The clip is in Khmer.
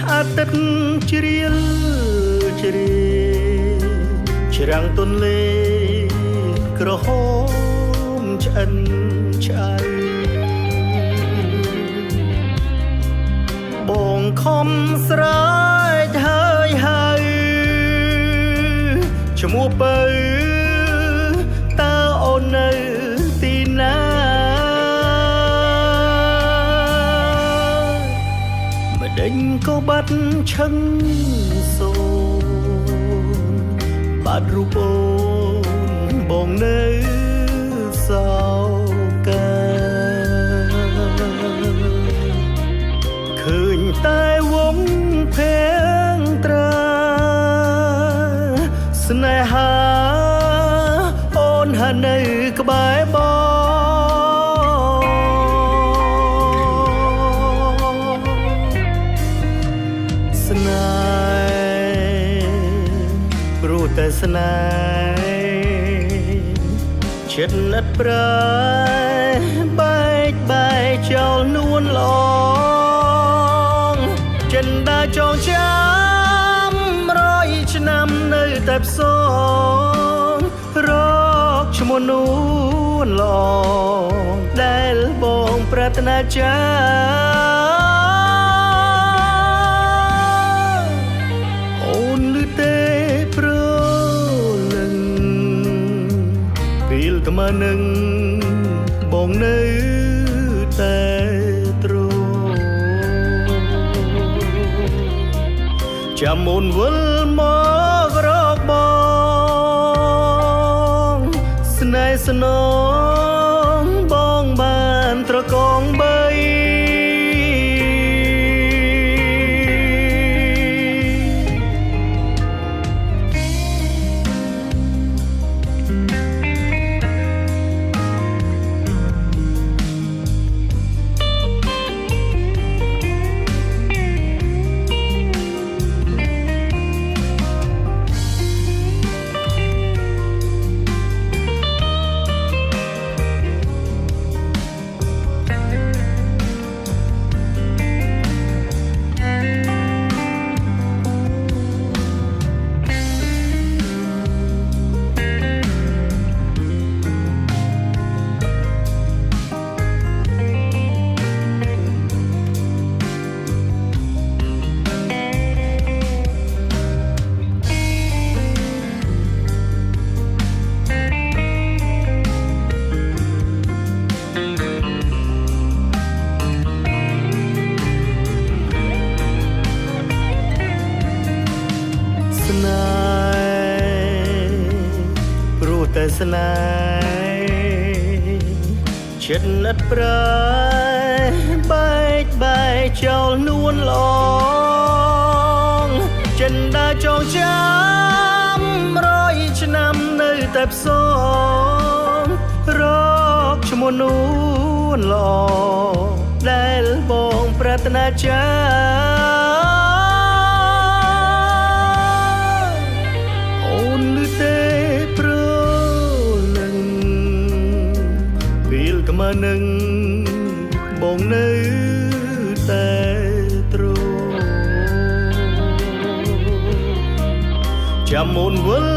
អាទិត្យជ្រៀលជ្រេច្រាំងទន្លេក្រហមឆ្អិនឆ្អៅបងខំស្រែកហើយហើយឈ្មោះបើតើអូននៅទីណាម្ដេចក៏បាត់ឈឹងសូនបាត់រូបអូនបងនៅសោកាឃើញតែវងភេងត្រាស្នេហាអូនហានៅក្បែរបងស្នេហ៍ព្រោះតែស្នេហ៍ចិត្តណាត់ប្រែបែកចោលនួនឡងចិនដាចងចាំ100ឆ្នាំនៅតែផ្សងរកឈ្មោះនួនឡងដែលបងប្រាថ្នាចាអូនឮទេព្រលឹងពេលថ្មនឹងបងនៅតែទ្រង់ចាំអូនវិលមករកបងស្នេហ៍ស្នងបងបានត្រកងបីស្នេហ៍ព្រោះតែស្នេហ៍ចិត្តណាត់ប្រែបែកចោលនួនឡងចិនដាចងចាំ100ឆ្នាំនៅតែផ្សងរកឈ្មោះនួនឡងដែលបងប្រាថ្នាចានឹងបងនៅតែទ្រង់ចាំអូនវិល